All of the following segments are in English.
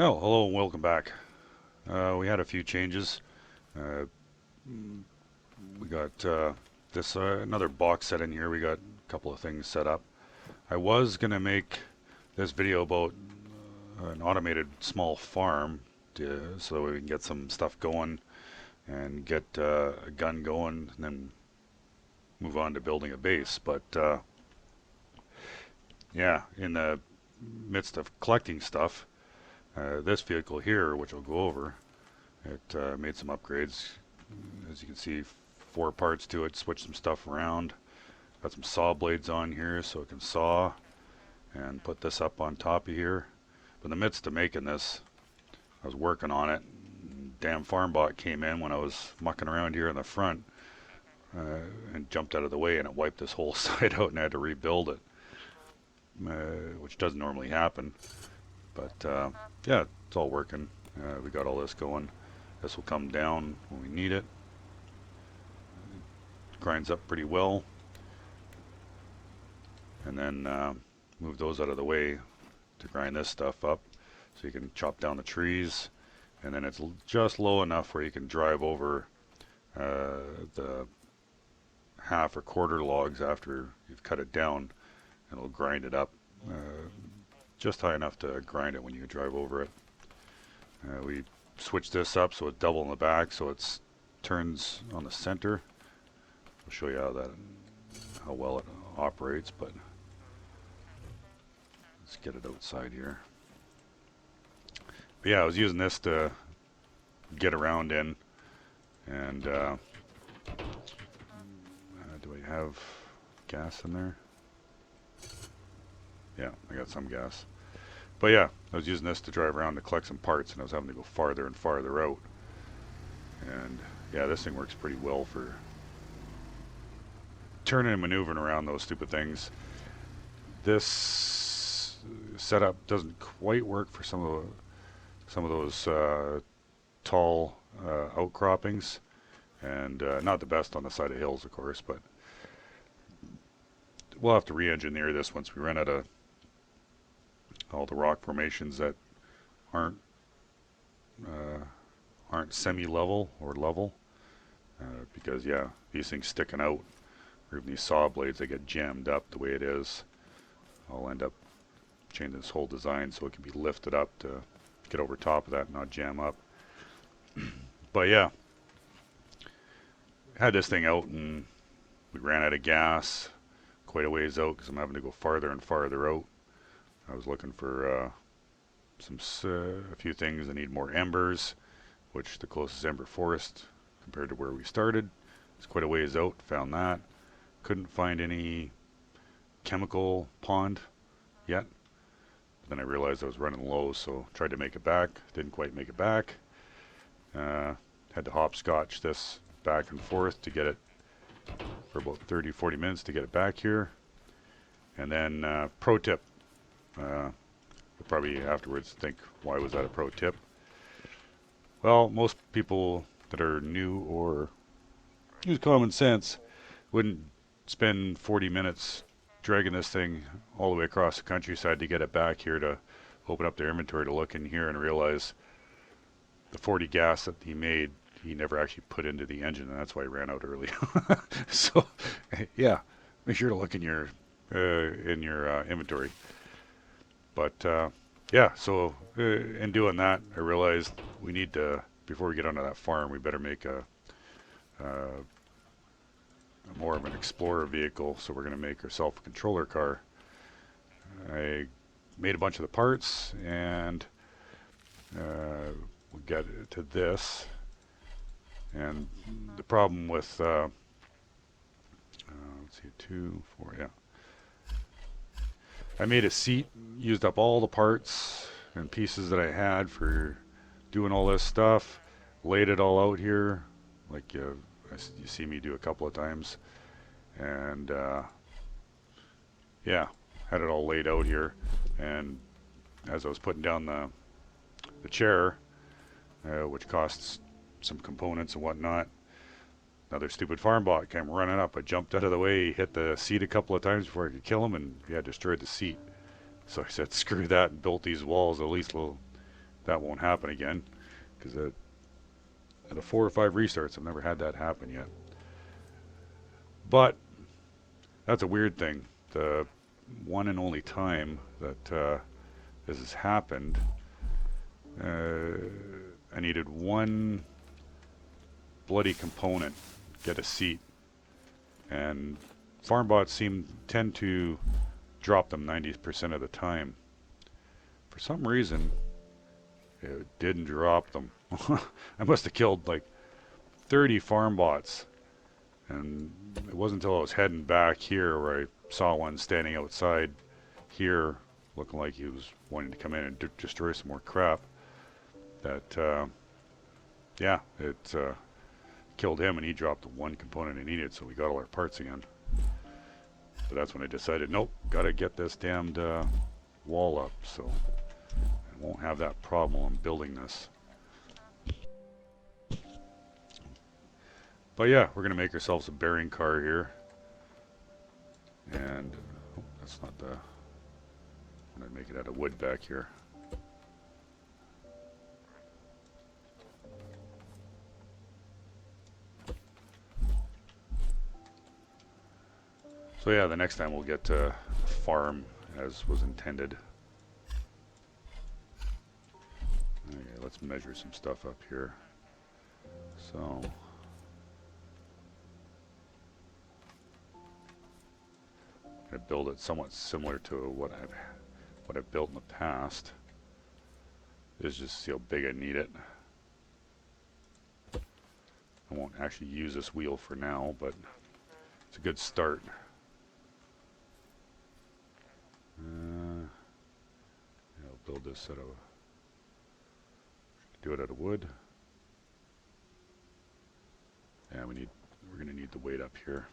Oh, hello and welcome back. We had a few changes. Uh, we got this another box set in here. We got a couple of things set up. I was gonna make this video about an automated small farm so that we can get some stuff going and get a gun going, and then move on to building a base. But yeah, in the midst of collecting stuff, this vehicle here, which I'll go over, it made some upgrades. As you can see, 4 parts to it, switch some stuff around. Got some saw blades on here so it can saw, and put this up on top of here. But in the midst of making this, I was working on it. Damn farm bot came in when I was mucking around here in the front, and jumped out of the way, and it wiped this whole side out, and I had to rebuild it, which doesn't normally happen. But yeah, it's all working. We got all this going. This will come down when we need it. Grinds up pretty well. And then move those out of the way to grind this stuff up so you can chop down the trees. And then it's just low enough where you can drive over the half or quarter logs after you've cut it down, and it'll grind it up just high enough to grind it when you drive over it. We switch this up so it's double in the back, so it turns on the center. I'll show you how well it operates, but let's get it outside here. But yeah, I was using this to get around in, and do I have gas in there? Yeah, I got some gas. But yeah, I was using this to drive around to collect some parts, and I was having to go farther and farther out. And yeah, this thing works pretty well for turning and maneuvering around those stupid things. This setup doesn't quite work for some of those tall outcroppings, and not the best on the side of hills, of course. But we'll have to re-engineer this once we run out of all the rock formations that aren't semi-level or level, because yeah, these things sticking out, or even these saw blades, they get jammed up the way it is. I'll end up changing this whole design so it can be lifted up to get over top of that and not jam up. But yeah, had this thing out and we ran out of gas quite a ways out because I'm having to go farther and farther out. I was looking for a few things that need more embers, which the closest ember forest compared to where we started is quite a ways out. Found that. Couldn't find any chemical pond yet. But then I realized I was running low, so tried to make it back. Didn't quite make it back. Had to hopscotch this back and forth to get it for about 30-40 minutes to get it back here. And then pro tip. You'll probably afterwards think, why was that a pro tip? Well, most people that are new or use common sense wouldn't spend 40 minutes dragging this thing all the way across the countryside to get it back here to open up their inventory to look in here and realize the 40 gas that he made, he never actually put into the engine, and that's why he ran out early. So, yeah, make sure to look in your inventory. But yeah, so in doing that, I realized we need to, before we get onto that farm, we better make a more of an explorer vehicle. So we're going to make ourselves a controller car. I made a bunch of the parts, and we'll get to this. And the problem with let's see, 2, 4, yeah. I made a seat, used up all the parts and pieces that I had for doing all this stuff, laid it all out here, like you see me do a couple of times, and yeah, had it all laid out here. And as I was putting down the chair, which costs some components and whatnot, another stupid farm bot came running up. I jumped out of the way, hit the seat a couple of times before I could kill him, and he had destroyed the seat. So I said, screw that, and built these walls. At least we'll that won't happen again, because at the 4 or 5 restarts, I've never had that happen yet. But that's a weird thing. The one and only time that this has happened, I needed one bloody component, get a seat, and farm bots tend to drop them 90% of the time. For some reason, it didn't drop them. I must have killed like 30 farm bots, and it wasn't until I was heading back here where I saw one standing outside here looking like he was wanting to come in and destroy some more crap that yeah, it killed him, and he dropped the one component he needed, so we got all our parts again. But that's when I decided, nope, gotta get this damned wall up, so I won't have that problem when building this. But yeah, we're gonna make ourselves a bearing car here. And oh, that's not the, I'm gonna make it out of wood back here. So yeah, the next time we'll get to farm as was intended. Okay, let's measure some stuff up here. So I'm gonna build it somewhat similar to what I've built in the past. Is just see how big I need it. I won't actually use this wheel for now, but it's a good start. I'll build this out of, do it out of wood. Yeah, we're gonna need the weight up here.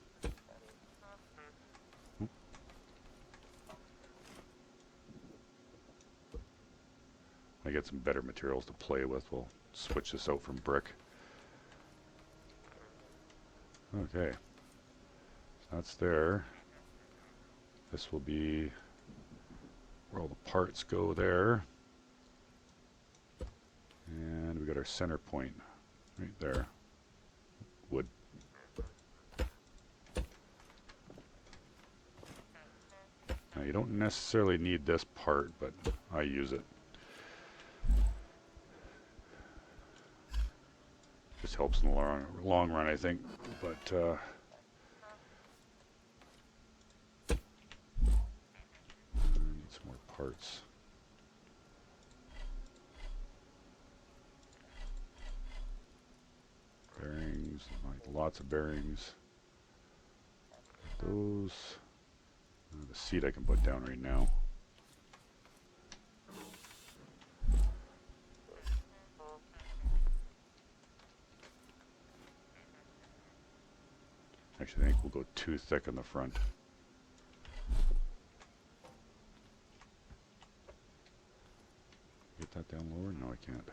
I get some better materials to play with. We'll switch this out from brick. Okay, so that's there. This will be where all the parts go there. And we got our center point right there. Wood. Now you don't necessarily need this part, but I use it. Just helps in the long run, I think. But need some more parts. Bearings, like lots of bearings. Those. The seat I can put down right now. Actually, I think we'll go too thick in the front. Get that down lower? No, I can't.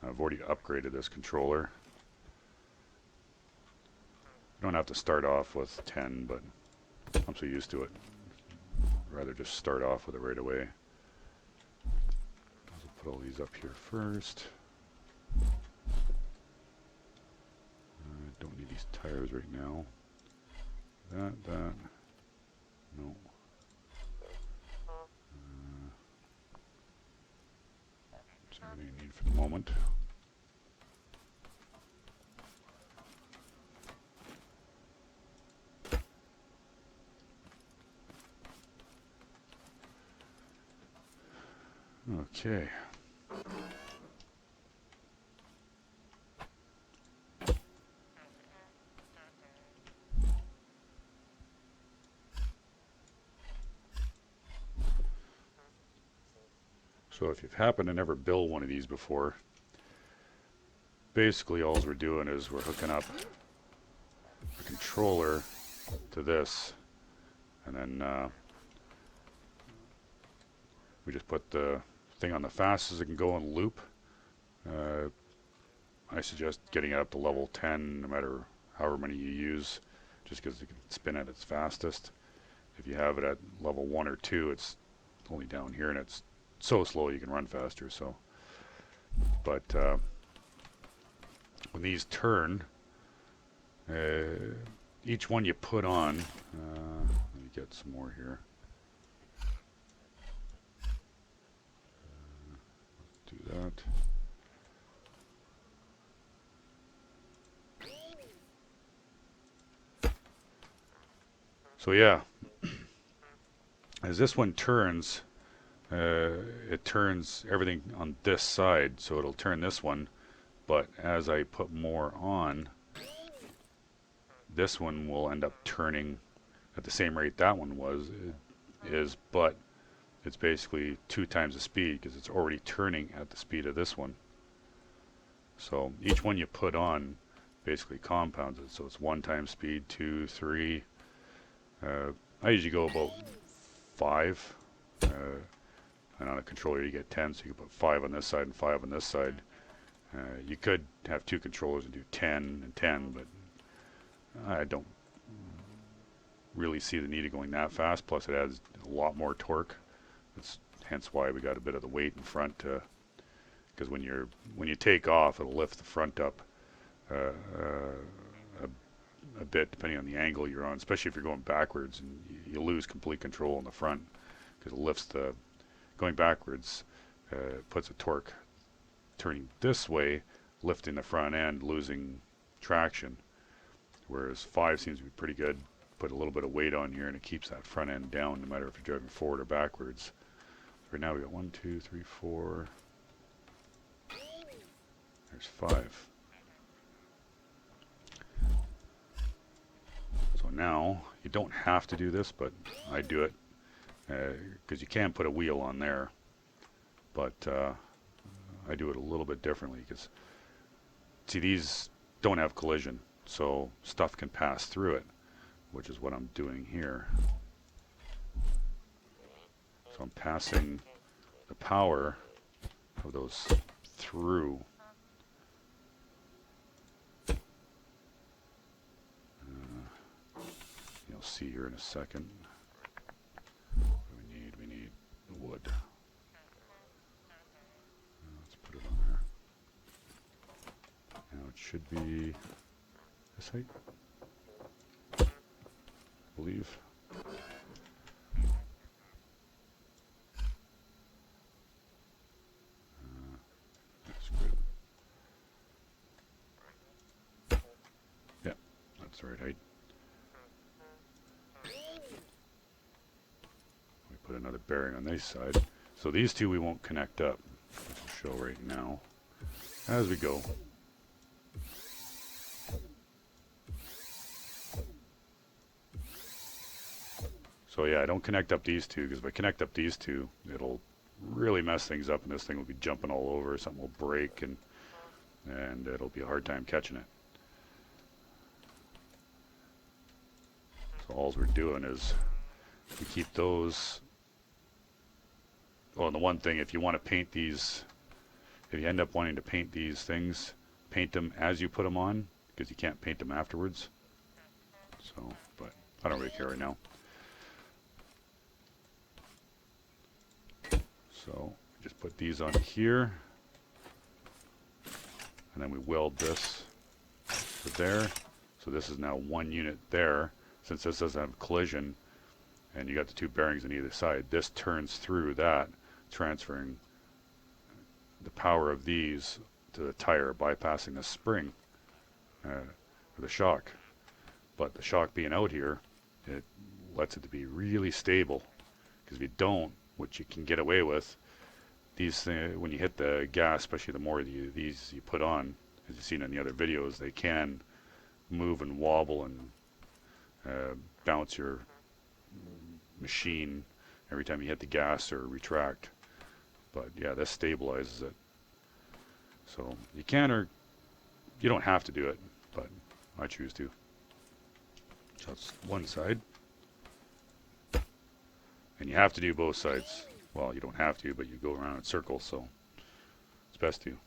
I've already upgraded this controller. You don't have to start off with 10, but I'm so used to it. I'd rather just start off with it right away. I'll put all these up here first. I don't need these tires right now. That. No. That's everything I need for the moment. Okay. So if you've happened to never build one of these before, basically all we're doing is we're hooking up a controller to this, and then we just put the thing on the fastest it can go in loop. I suggest getting it up to level 10, no matter however many you use, just because it can spin at its fastest. If you have it at level 1 or 2, it's only down here, and it's so slow you can run faster. So, but when these turn, each one you put on, let me get some more here. Do that. So yeah, as this one turns, it turns everything on this side, so it'll turn this one. But as I put more on, this one will end up turning at the same rate that one is, but it's basically 2 times the speed because it's already turning at the speed of this one. So each one you put on basically compounds it. So it's 1 times speed, 2, 3. I usually go about 5. And on a controller you get 10, so you can put 5 on this side and 5 on this side. You could have 2 controllers and do 10 and 10, but I don't really see the need of going that fast. Plus it adds a lot more torque. That's hence why we got a bit of the weight in front, because when you take off, it'll lift the front up a bit depending on the angle you're on, especially if you're going backwards, and you lose complete control in the front because it lifts the going backwards. Puts a torque turning this way, lifting the front end, losing traction, whereas 5 seems to be pretty good. Put a little bit of weight on here and it keeps that front end down no matter if you're driving forward or backwards. Right now we got 1, 2, 3, 4. There's 5. So now you don't have to do this, but I do it because you can put a wheel on there, but I do it a little bit differently because, see, these don't have collision, so stuff can pass through it, which is what I'm doing here. So I'm passing the power of those through. You'll see here in a second. We need wood. Let's put it on there. Now it should be this height, I believe. That's good. Yeah, that's the right height. Put another bearing on this side. So these two we won't connect up, which will show right now as we go. So yeah, I don't connect up these two, because if I connect up these two, it'll really mess things up, and this thing will be jumping all over. Something will break, and it'll be a hard time catching it. So all we're doing is we keep those. Oh, and the one thing, if you want to paint these, if you end up wanting to paint these things, paint them as you put them on, because you can't paint them afterwards. So, but I don't really care right now. So, just put these on here, and then we weld this to there. So this is now 1 unit there. Since this doesn't have collision, and you got the 2 bearings on either side, this turns through that, transferring the power of these to the tire, bypassing the spring or the shock. But the shock being out here, it lets it to be really stable, because if you don't, which you can get away with, these things, when you hit the gas, especially the more these you put on, as you've seen in the other videos, they can move and wobble and bounce your machine every time you hit the gas or retract. But yeah, this stabilizes it. So you can, or you don't have to do it, but I choose to. So that's one side. And you have to do both sides. Well, you don't have to, but you go around in circles, so it's best to.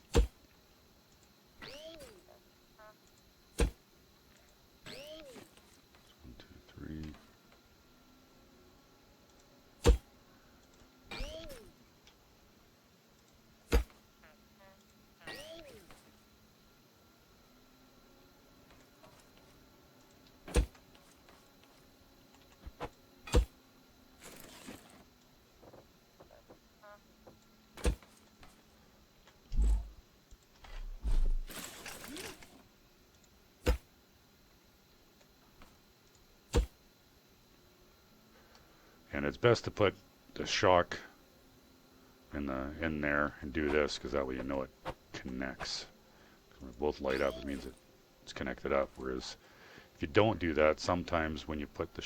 And it's best to put the shock in there and do this, because that way you know it connects. When they both light up, it means it's connected up. Whereas if you don't do that, sometimes when you put the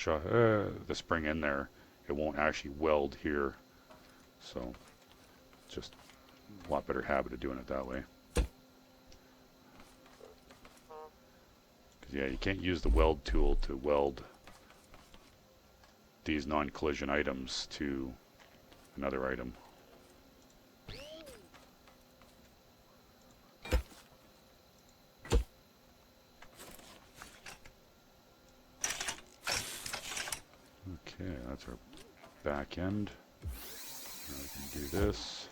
spring in there, it won't actually weld here. So it's just a lot better habit of doing it that way. Yeah, you can't use the weld tool to weld these non-collision items to another item. Okay, that's our back end. Now we can do this.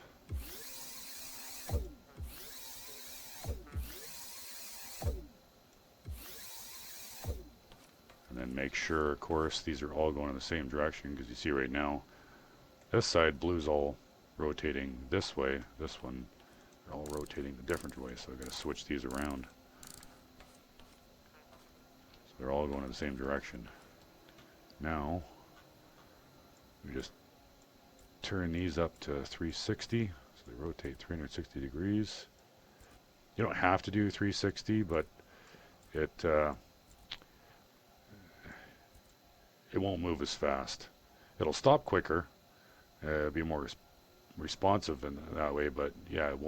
And then make sure, of course, these are all going in the same direction, because you see right now, this side, blue's all rotating this way. This one, they're all rotating the different way, so I've got to switch these around. So they're all going in the same direction. Now, we just turn these up to 360, so they rotate 360 degrees. You don't have to do 360, but it won't move as fast. It'll stop quicker, be more responsive in that way, but yeah, it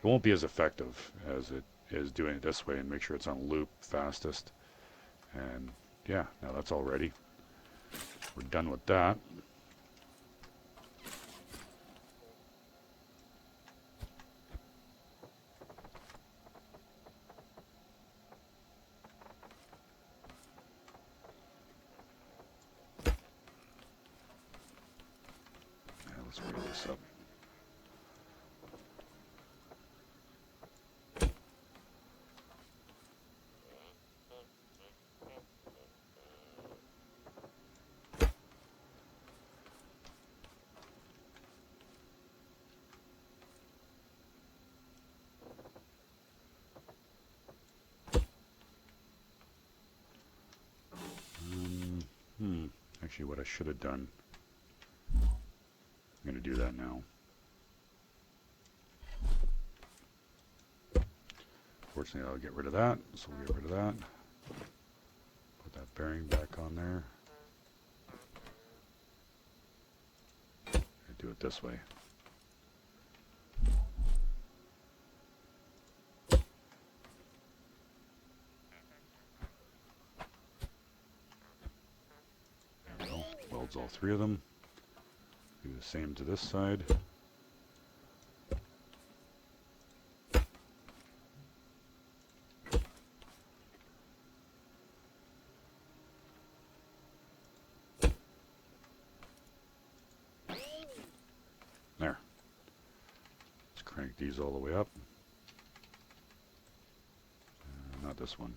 won't be as effective as it is doing it this way. And make sure it's on loop fastest. And yeah, now that's all ready. We're done with that. Let's bring this up. Actually, what I should have done, I'm going to do that now. Fortunately, I'll get rid of that, so we'll get rid of that. Put that bearing back on there. And do it this way. All three of them. Do the same to this side. There. Let's crank these all the way up. Not this one.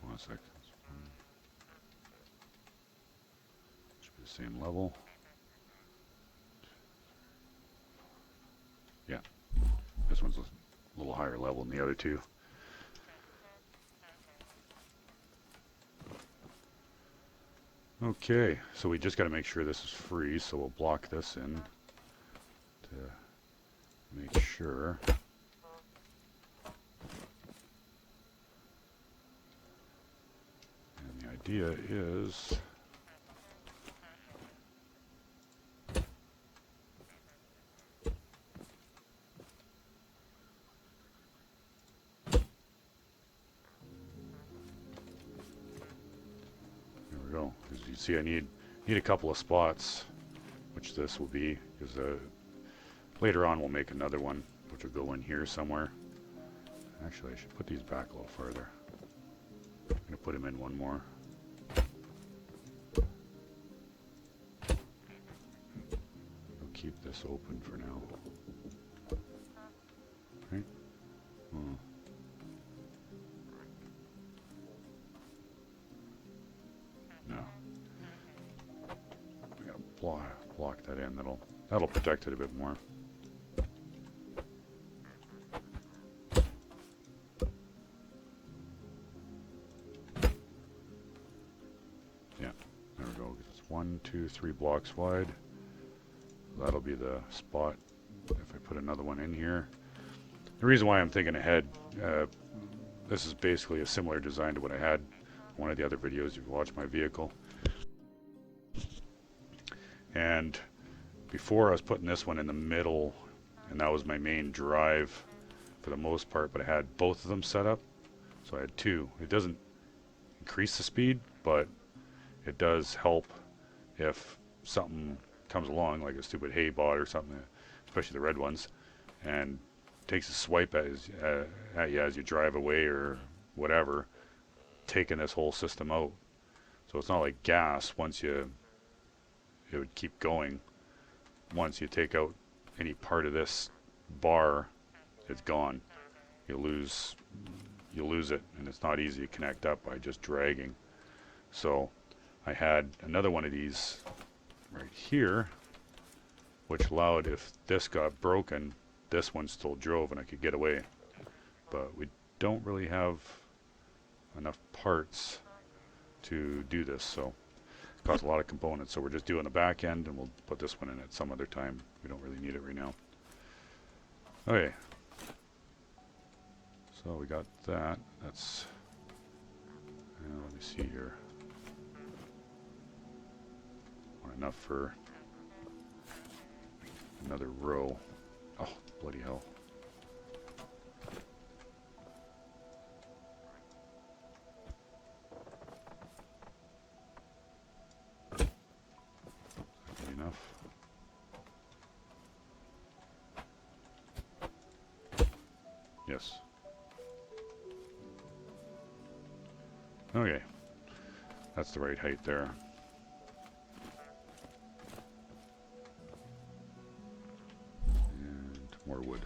One second. Should be the same level. Yeah. This one's a little higher level than the other two. Okay, so we just got to make sure this is free, so we'll block this in to make sure. Idea is there we go. As you see, I need a couple of spots, which this will be, because later on we'll make another one, which will go in here somewhere. Actually, I should put these back a little further. I'm going to put them in one more. Keep this open for now. Right? No. We gotta block that in. That'll protect it a bit more. 1, 2, 3 blocks wide. That'll be the spot if I put another one in here. The reason why I'm thinking ahead, this is basically a similar design to what I had in one of the other videos. You've watched my vehicle. And before I was putting this one in the middle, and that was my main drive for the most part, but I had both of them set up. So I had two. It doesn't increase the speed, but it does help if something comes along, like a stupid hay bot or something, especially the red ones, and takes a swipe at you as you drive away or whatever, taking this whole system out. So it's not like gas. It would keep going. Once you take out any part of this bar, it's gone. You'll lose it, and it's not easy to connect up by just dragging. So I had another one of these right here, which allowed, if this got broken, this one still drove and I could get away. But we don't really have enough parts to do this, so it costs a lot of components. So we're just doing the back end, and we'll put this one in at some other time. We don't really need it right now. Okay, so we got that. That's, let me see here. Want enough for another row. Oh, bloody hell. Enough. Yes. Okay. That's the right height there. And more wood.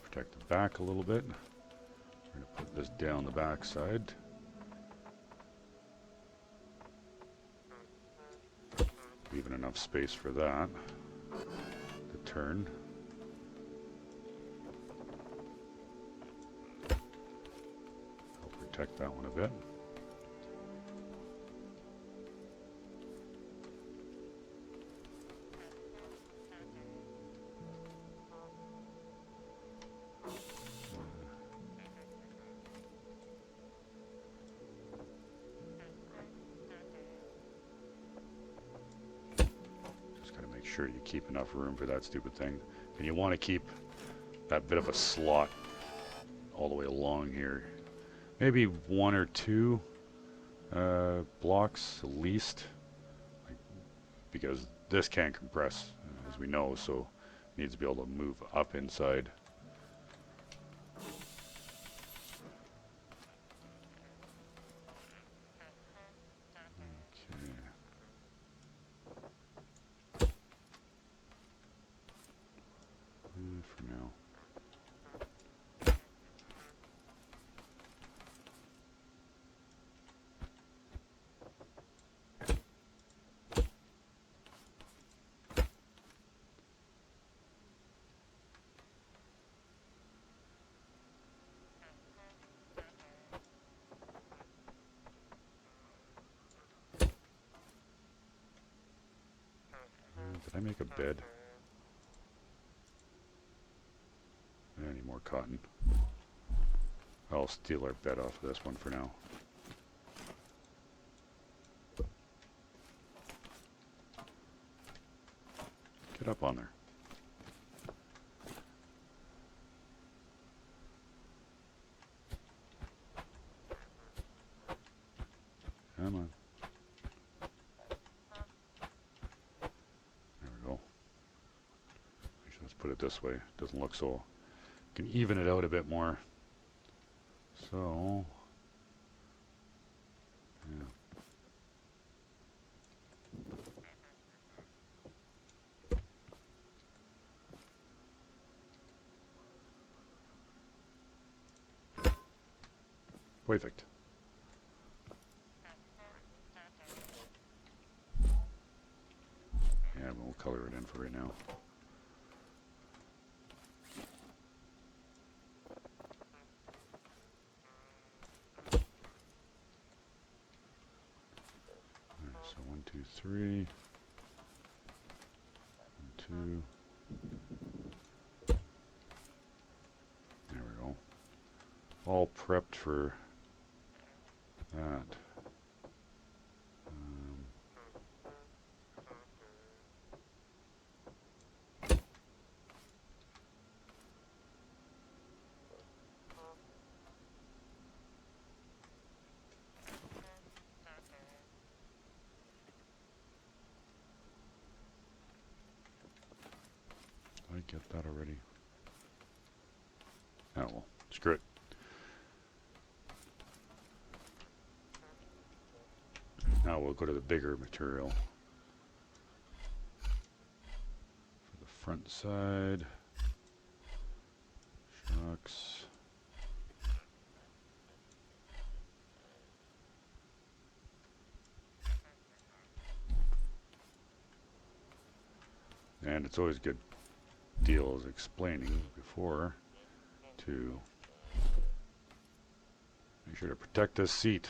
Protect the back a little bit. We're going to put this down the back side. Leaving enough space for that to turn. Help protect that one a bit. Sure you keep enough room for that stupid thing, and you want to keep that bit of a slot all the way along here, maybe 1 or 2 blocks at least, because this can't compress, as we know, so it needs to be able to move up inside. Did I make a bed? Any more cotton? I'll steal our bed off of this one for now. Get up on there. Come on. Put it this way, it doesn't look so, can even it out a bit more. So yeah. Perfect. Yeah, we'll color it in for right now. 3. 2. There we go. All prepped for that. Did I get that already? Oh well, screw it. Now we'll go to the bigger material. For the front side. Shocks. And it's always a good deal, as explaining before, to make sure to protect this seat.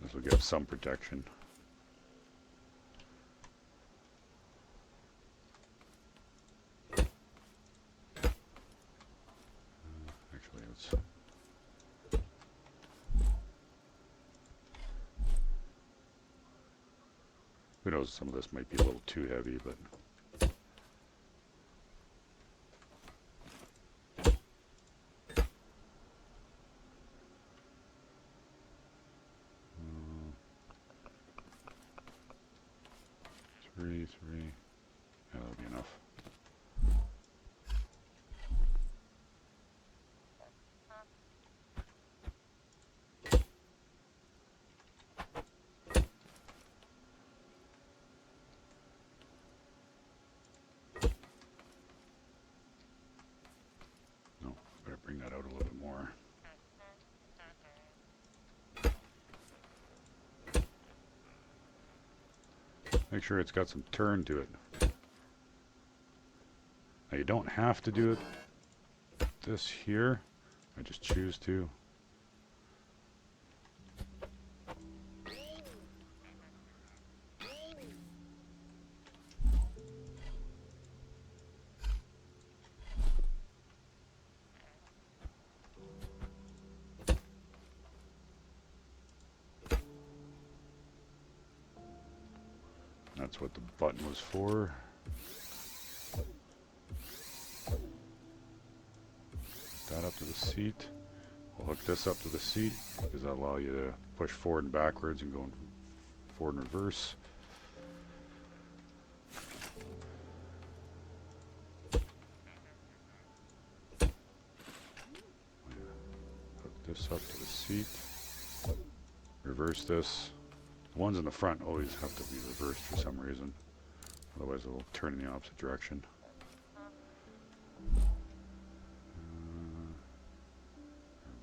This will give some protection. Actually, let's... Who knows, some of this might be a little too heavy, but... Three. Yeah, that'll be enough. No, better bring that out a little bit more. Make sure it's got some turn to it. Now you don't have to do it this here. I just choose to. That's what the button was for. That up to the seat. We'll hook this up to the seat because that'll allow you to push forward and backwards and go forward and reverse. Hook this up to the seat. Reverse this. The ones in the front always have to be reversed for some reason. Otherwise it'll turn in the opposite direction.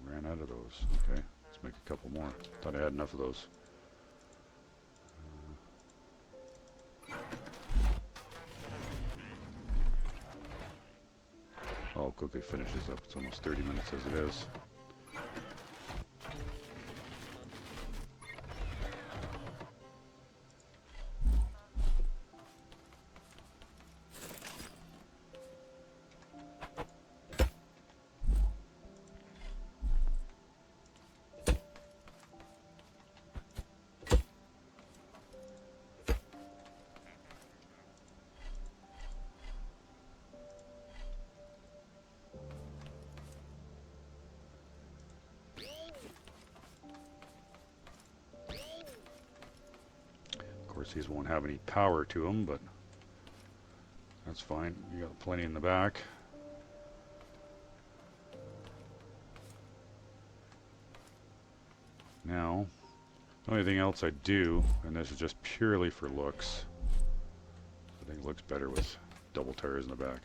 I ran out of those. Okay, let's make a couple more. Thought I had enough of those. I'll quickly finish this up. It's almost 30 minutes as it is. Of course, these won't have any power to them, but that's fine. You got plenty in the back. Now, the only thing else I do, and this is just purely for looks, I think it looks better with double tires in the back.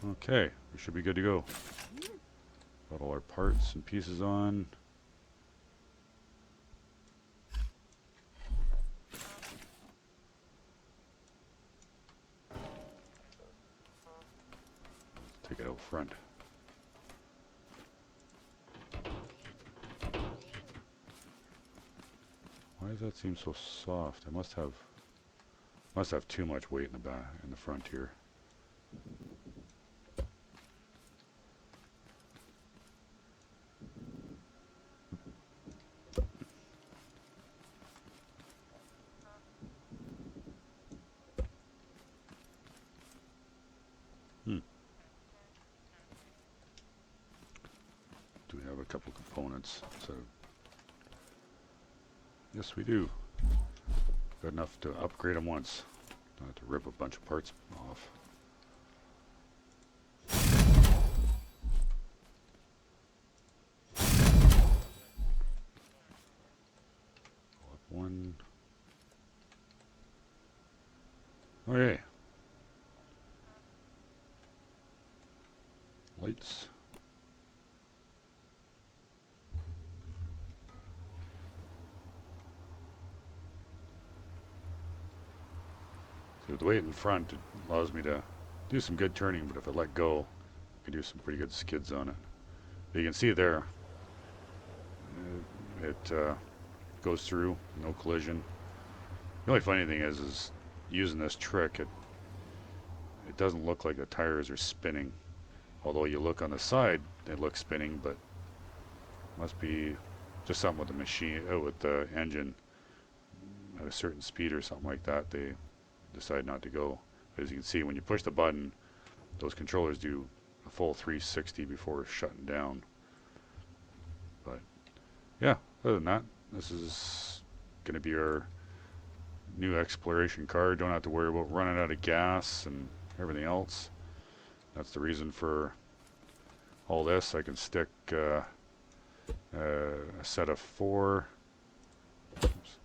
Okay, we should be good to go. Got all our parts and pieces on. take it out front. Why does that seem so soft? I must have too much weight in the back, in the front here. Do we have a couple components? So yes, we do. Good enough to upgrade them once. Don't have to rip a bunch of parts off. Go up one. Okay. Lights. So the weight in front, it allows me to do some good turning, but if I let go, I can do some pretty good skids on it. But you can see there, it goes through, no collision. The only funny thing is using this trick, it doesn't look like the tires are spinning. Although you look on the side, they look spinning, but must be just something with the machine, with the engine at a certain speed or something like that. They decide not to go. But as you can see, when you push the button, those controllers do a full 360 before shutting down. But yeah, other than that, this is going to be our new exploration car. Don't have to worry about running out of gas and everything else. That's the reason for all this. I can stick a set of 4. Oops.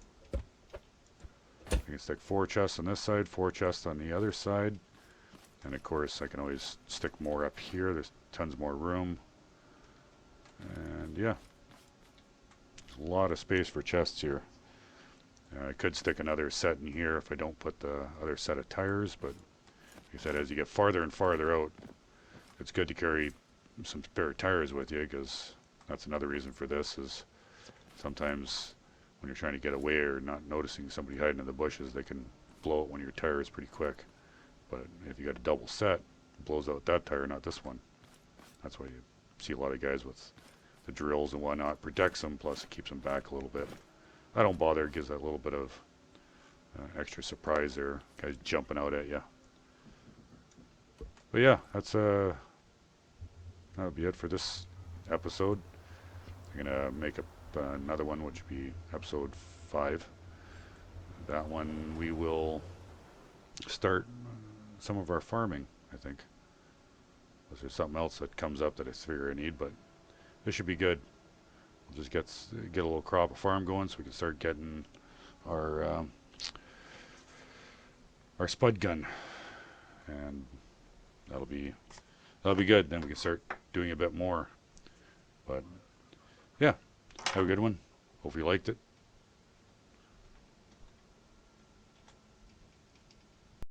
I can stick 4 chests on this side, 4 chests on the other side. And of course, I can always stick more up here. There's tons more room. And yeah, there's a lot of space for chests here. I could stick another set in here if I don't put the other set of tires, but like I said, as you get farther and farther out, it's good to carry some spare tires with you, because that's another reason for this, is sometimes when you're trying to get away or not noticing somebody hiding in the bushes, they can blow out one of your tires pretty quick. But if you got a double set, it blows out that tire, not this one. That's why you see a lot of guys with the drills and whatnot. Protects them, plus it keeps them back a little bit. I don't bother. It gives that little bit of extra surprise there. Guys jumping out at you. But yeah, that'll be it for this episode. I'm gonna make up another one, which would be episode 5. That one we will start some of our farming, I think. Unless there's something else that comes up that I figure I need, but this should be good. We'll just get a little crop of farm going, so we can start getting our spud gun, and that'll be good. Then we can start doing a bit more. But yeah, have a good one. Hope you liked it.